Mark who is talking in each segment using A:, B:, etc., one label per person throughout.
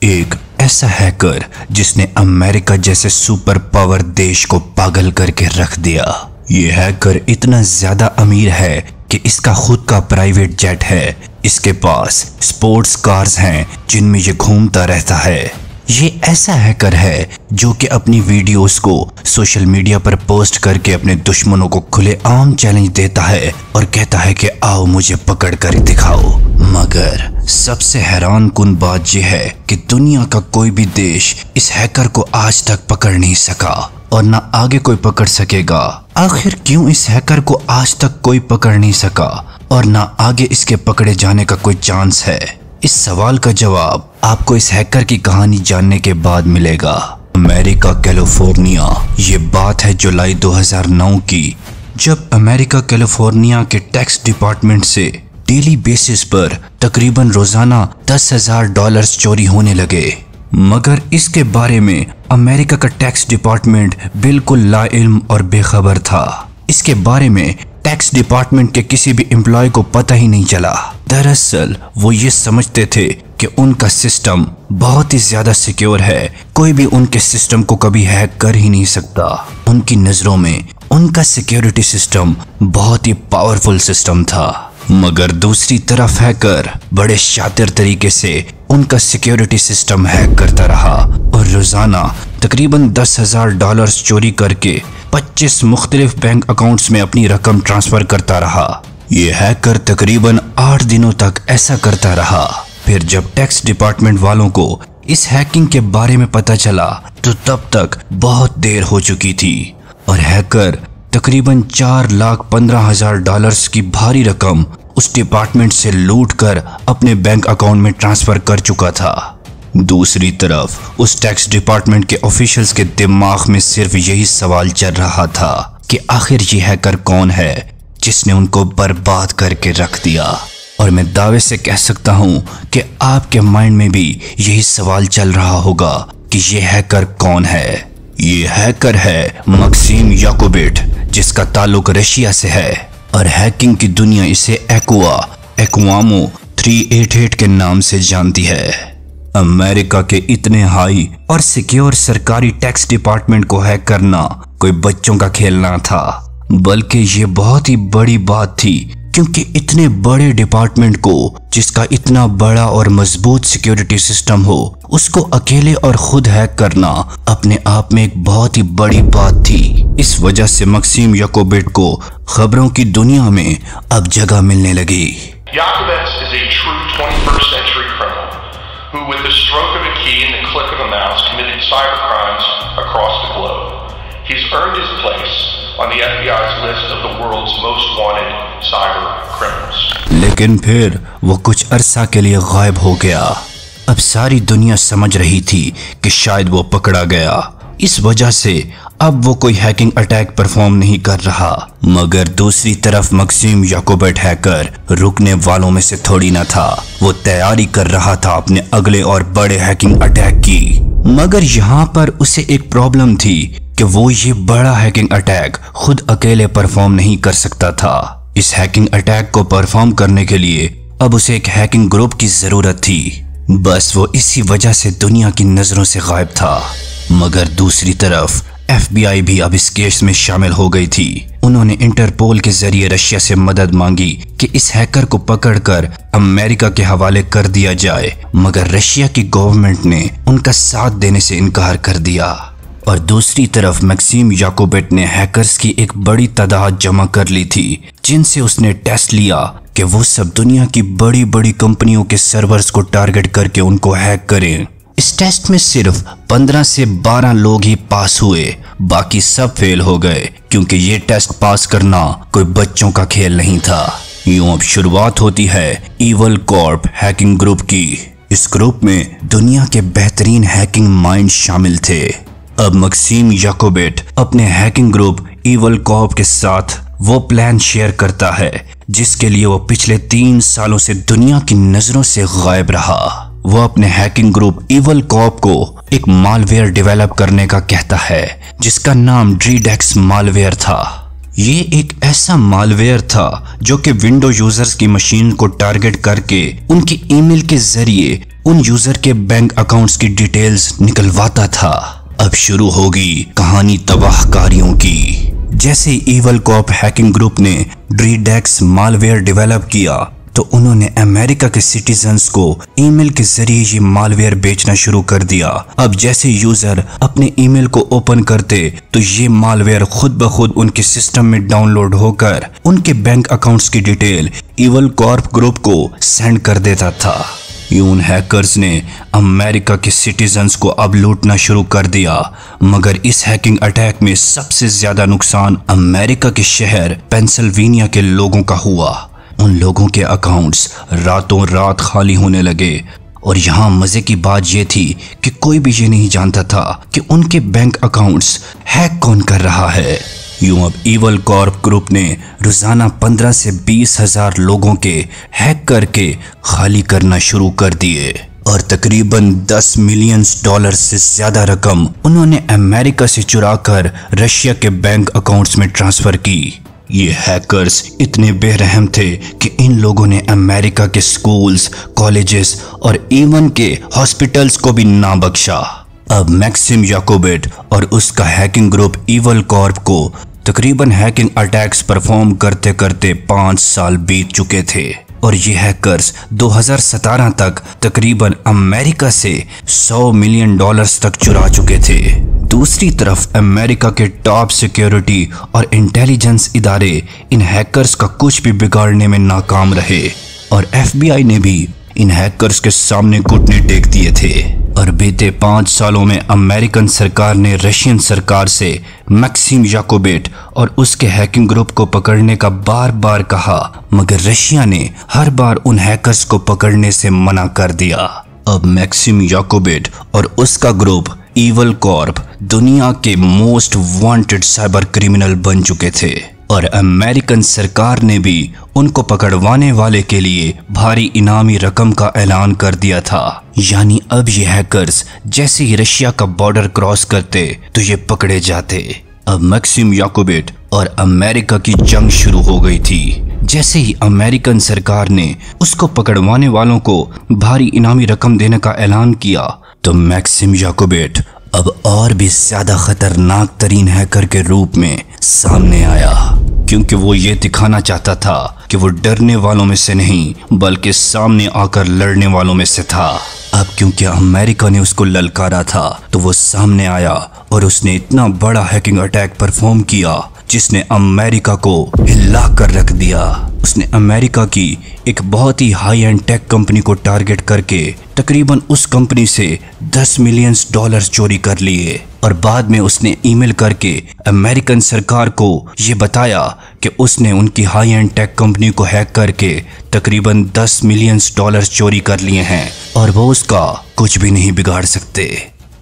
A: एक ऐसा हैकर जिसने अमेरिका जैसे सुपर पावर देश को पागल करके रख दिया। ये हैकर इतना ज्यादा अमीर है कि इसका खुद का प्राइवेट जेट है। इसके पास स्पोर्ट्स कार्स हैं जिनमें ये घूमता रहता है। ये ऐसा हैकर है जो कि अपनी वीडियोस को सोशल मीडिया पर पोस्ट करके अपने दुश्मनों को खुलेआम चैलेंज देता है और कहता है कि आओ मुझे पकड़ कर दिखाओ। मगर सबसे हैरानकुन बात यह है कि दुनिया का कोई भी देश इस हैकर को आज तक पकड़ नहीं सका और ना आगे कोई पकड़ सकेगा। आखिर क्यों इस हैकर को आज तक कोई पकड़ नहीं सका और ना आगे इसके पकड़े जाने का कोई चांस है? इस सवाल का जवाब आपको इस हैकर की कहानी जानने के बाद मिलेगा। America California. ये बात है जुलाई 2009 की, जब अमेरिका कैलिफोर्निया के टैक्स डिपार्टमेंट से डेली बेसिस पर तकरीबन रोजाना $10,000 चोरी होने लगे। मगर इसके बारे में अमेरिका का टैक्स डिपार्टमेंट बिल्कुल लाइल्म और बेखबर था। इसके बारे में टैक्स डिपार्टमेंट के किसी भी एम्प्लॉय को पता ही नहीं चला। दरअसल वो ये समझते थे कि उनका सिस्टम बहुत ही ज्यादा सिक्योर है, कोई भी उनके सिस्टम को कभी हैक कर ही नहीं सकता। उनकी नजरों में उनका सिक्योरिटी सिस्टम बहुत ही पावरफुल सिस्टम था। मगर दूसरी तरफ हैकर बड़े शातिर तरीके से उनका सिक्योरिटी सिस्टम हैक करता रहा और रोजाना तकरीबन $10,000 चोरी करके 25 मुख्तलिफ बैंक अकाउंट्स में अपनी रकम ट्रांसफर करता रहा। ये हैकर तकरीबन 8 दिनों तक ऐसा करता रहा। फिर जब टैक्स डिपार्टमेंट वालों को इस हैकिंग के बारे में पता चला तो तब तक बहुत देर हो चुकी थी और हैकर तकरीबन $4,15,000 की भारी रकम उस डिपार्टमेंट से लूटकर अपने बैंक अकाउंट में ट्रांसफर कर चुका था। दूसरी तरफ उस टैक्स डिपार्टमेंट के ऑफिशियल्स के दिमाग में सिर्फ यही सवाल चल रहा था कि आखिर ये हैकर कौन है जिसने उनको बर्बाद करके रख दिया। और मैं दावे से कह सकता हूं कि आपके माइंड में भी यही सवाल चल रहा होगा कि ये हैकर कौन है। ये हैकर है मक्सिम याकोबिट, जिसका ताल्लुक रशिया से है और हैकिंग की दुनिया इसे एक्वामो 388 के नाम से जानती है। अमेरिका के इतने हाई और सिक्योर सरकारी टैक्स डिपार्टमेंट को हैक करना कोई बच्चों का खेल ना था, बल्कि ये बहुत ही बड़ी बात थी, क्योंकि इतने बड़े डिपार्टमेंट को जिसका इतना बड़ा और मजबूत सिक्योरिटी सिस्टम हो, उसको अकेले और खुद हैक करना अपने आप में एक बहुत ही बड़ी बात थी। इस वजह से मक्सिम याकोबिट को खबरों की दुनिया में अब जगह मिलने लगी।
B: Yakovets is a true 21st century criminal who, with the stroke of a key and the click of a mouse, committed cyber crimes across the globe. He's earned his place on the FBI's list of the world's most wanted cyber criminals.
A: लेकिन फिर वो कुछ अरसा के लिए गायब हो गया। अब सारी दुनिया समझ रही थी कि शायद वो पकड़ा गया, इस वजह से अब वो कोई हैकिंग अटैक परफॉर्म नहीं कर रहा। मगर दूसरी तरफ मक्सिम याकोबिट हैकर रुकने वालों में से थोड़ी ना था। वो तैयारी कर रहा था अपने अगले और बड़े हैकिंग अटैक की। मगर यहाँ पर उसे एक प्रॉब्लम थी कि वो ये बड़ा हैकिंग अटैक खुद अकेले परफॉर्म नहीं कर सकता था। इस हैकिंग अटैक को परफॉर्म करने के लिए अब उसे एक हैकिंग ग्रुप की जरूरत थी। बस वो इसी वजह से दुनिया की नजरों से गायब था। मगर दूसरी तरफ FBI भी अब इस केस में शामिल हो गई थी। उन्होंने इंटरपोल के जरिए रशिया से मदद मांगी कि इस हैकर को पकड़कर अमेरिका के हवाले कर दिया जाए, मगर रशिया की गवर्नमेंट ने उनका साथ देने से इनकार कर दिया। और दूसरी तरफ मक्सिम याकोबिट ने हैकर्स की एक बड़ी तादाद जमा कर ली थी, जिनसे उसने टेस्ट लिया कि वो सब दुनिया की बड़ी बड़ी कंपनियों के सर्वर्स को टारगेट करके उनको हैक करें। इस टेस्ट में सिर्फ 15 से 12 लोग ही पास हुए, बाकी सब फेल हो गए, क्योंकि ये टेस्ट पास करना कोई बच्चों का खेल नहीं था। यूं अब शुरुआत होती है ईवल कॉर्प हैकिंग ग्रुप की। इस ग्रुप में दुनिया के बेहतरीन हैकिंग माइंड शामिल थे। अब मक्सिम याकोबिट अपने हैकिंग ग्रुप ईवल कॉर्प के साथ वो प्लान शेयर करता है जिसके लिए वो पिछले 3 सालों से दुनिया की नजरों से गायब रहा। वो अपने हैकिंग ग्रुप ईवल कॉर्प को एक मालवेयर डेवलप करने का कहता है जिसका नाम ड्रीडेक्स मालवेयर था। ये एक ऐसा मालवेयर था जो कि विंडो यूजर्स की मशीन को टारगेट करके उनकी ईमेल के जरिए उन यूजर के बैंक अकाउंट्स की डिटेल्स निकलवाता था। अब शुरू होगी कहानी तबाहकारियों की। जैसे ईवल कॉर्प हैकिंग ग्रुप ने ड्रीडेक्स मालवेयर डेवलप किया तो उन्होंने अमेरिका के सिटीजन्स को ईमेल के जरिए ये मालवेयर बेचना शुरू कर दिया। अब जैसे यूजर अपने ईमेल को ओपन करते तो ये मालवेयर खुद ब खुद उनके सिस्टम में डाउनलोड होकर उनके बैंक अकाउंट्स की डिटेल ईवल कॉर्प ग्रुप को सेंड कर देता था। यूं हैकर्स ने अमेरिका के सिटीजन्स को अब लूटना शुरू कर दिया, मगर इस हैकिंग अटैक में सबसे ज्यादा नुकसान अमेरिका के शहर पेंसिल्वेनिया के लोगों का हुआ। उन लोगों के अकाउंट्स रातों रात खाली होने लगे और यहाँ मजे की बात यह थी कि कोई भी ये नहीं जानता था कि उनके बैंक अकाउंट्स हैक कौन कर रहा है। यूं अब ईवल कॉर्प ग्रुप ने रोजाना 15 से 20 हजार लोगों के हैक करके खाली करना शुरू कर दिए और तकरीबन $10 मिलियन से ज्यादा रकम उन्होंने अमेरिका से चुराकर रशिया के बैंक अकाउंट्स में ट्रांसफर की। ये हैकर्स इतने बेरहम थे कि इन लोगों ने अमेरिका के स्कूल्स, कॉलेजेस और इवन के हॉस्पिटल्स को भी ना बख्शा। अब मैक्सिम याकोबिट और उसका हैकिंग ग्रुप ईवल कॉर्प को तकरीबन हैकिंग अटैक्स परफॉर्म करते करते 5 साल बीत चुके थे और ये हैकर्स 2017 तक तकरीबन अमेरिका से $100 मिलियन तक चुरा चुके थे। दूसरी तरफ अमेरिका के टॉप सिक्योरिटी और इंटेलिजेंस इदारे इन हैकर्स का कुछ भी बिगाड़ने में नाकाम रहे और FBI ने भी इन हैकर्स के सामने घुटने टेक दिए थे। और बीते 5 सालों में अमेरिकन सरकार ने रशियन सरकार से मैक्सिम याकोबिट और उसके हैकिंग ग्रुप को पकड़ने का बार बार कहा, मगर रशिया ने हर बार उन हैकर्स को पकड़ने से मना कर दिया। अब मैक्सिम याकोबिट और उसका ग्रुप ईवल कॉर्प दुनिया के मोस्ट वांटेड साइबर क्रिमिनल बन चुके थे और अमेरिकन सरकार ने भी उनको पकड़वाने वाले के लिए भारी इनामी रकम का ऐलान कर दिया था। यानी अब ये हैकर्स जैसे ही रशिया का बॉर्डर क्रॉस करते तो ये पकड़े जाते। अब मैक्सिम याकोबिट और अमेरिका की जंग शुरू हो गई थी। जैसे ही अमेरिकन सरकार ने उसको पकड़वाने वालों को भारी इनामी रकम देने का ऐलान किया तो मैक्सिम याकोबिट अब और भी ज्यादा खतरनाक तरीन हैकर के रूप में सामने आया, क्योंकि वो ये दिखाना चाहता था कि वो डरने वालों में से नहीं बल्कि सामने आकर लड़ने वालों में से था। अब क्योंकि अमेरिका ने उसको ललकारा था तो वो सामने आया और उसने इतना बड़ा हैकिंग अटैक परफॉर्म किया जिसने अमेरिका को हिला कर रख दिया। उसने अमेरिका की एक बहुत ही हाई एंड टेक कंपनी को टारगेट करके तकरीबन उस कंपनी से $10 मिलियन चोरी कर लिए और बाद में उसने ईमेल करके अमेरिकन सरकार को ये बताया कि उसने उनकी हाई एंड टेक कंपनी को हैक करके तकरीबन $10 मिलियन चोरी कर लिए हैं और वो उसका कुछ भी नहीं बिगाड़ सकते।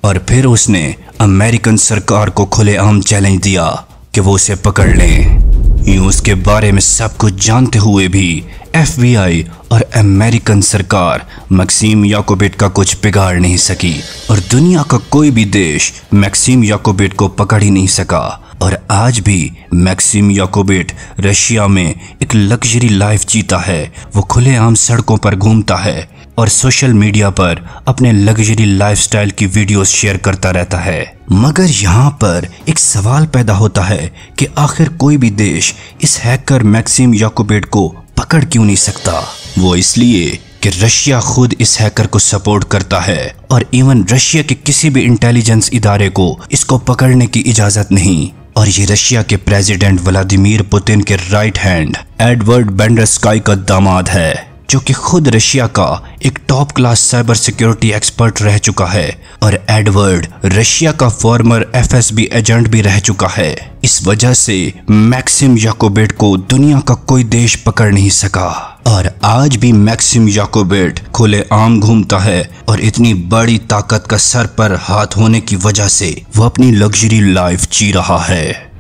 A: और फिर उसने अमेरिकन सरकार को खुलेआम चैलेंज दिया कि वो उसे पकड़ लें। यूं उसके बारे में सब कुछ जानते हुए भी FBI और अमेरिकन सरकार मैक्सिम याकोबिट का कुछ बिगाड़ नहीं सकी और दुनिया का कोई भी देश मैक्सिम याकोबिट को पकड़ ही नहीं सका। और आज भी मैक्सिम याकोबिट रशिया में एक लग्जरी लाइफ जीता है। वो खुलेआम सड़कों पर घूमता है और सोशल मीडिया पर अपने लग्जरी लाइफस्टाइल की वीडियोस शेयर करता रहता है। मगर यहाँ पर एक सवाल पैदा होता है कि आखिर कोई भी देश इस हैकर मैक्सिम याकोबिट को पकड़ क्यों नहीं सकता। वो इसलिए कि रशिया खुद इस हैकर को सपोर्ट करता है और इवन रशिया के किसी भी इंटेलिजेंस इदारे को इसको पकड़ने की इजाजत नहीं। और ये रशिया के प्रेसिडेंट व्लादिमीर पुतिन के राइट हैंड एडवर्ड बेंडरस्काई का दामाद है, जो कि खुद रशिया का एक top class cyber security expert रह चुका है और एडवर्ड रशिया का फॉर्मर FSB एजेंट भी रह चुका है। इस वजह से मैक्सिम याकोबिट को दुनिया का कोई देश पकड़ नहीं सका और आज भी मैक्सिम याकोबिट खुलेआम घूमता है और इतनी बड़ी ताकत का सर पर हाथ होने की वजह से वो अपनी लग्जरी लाइफ जी रहा है।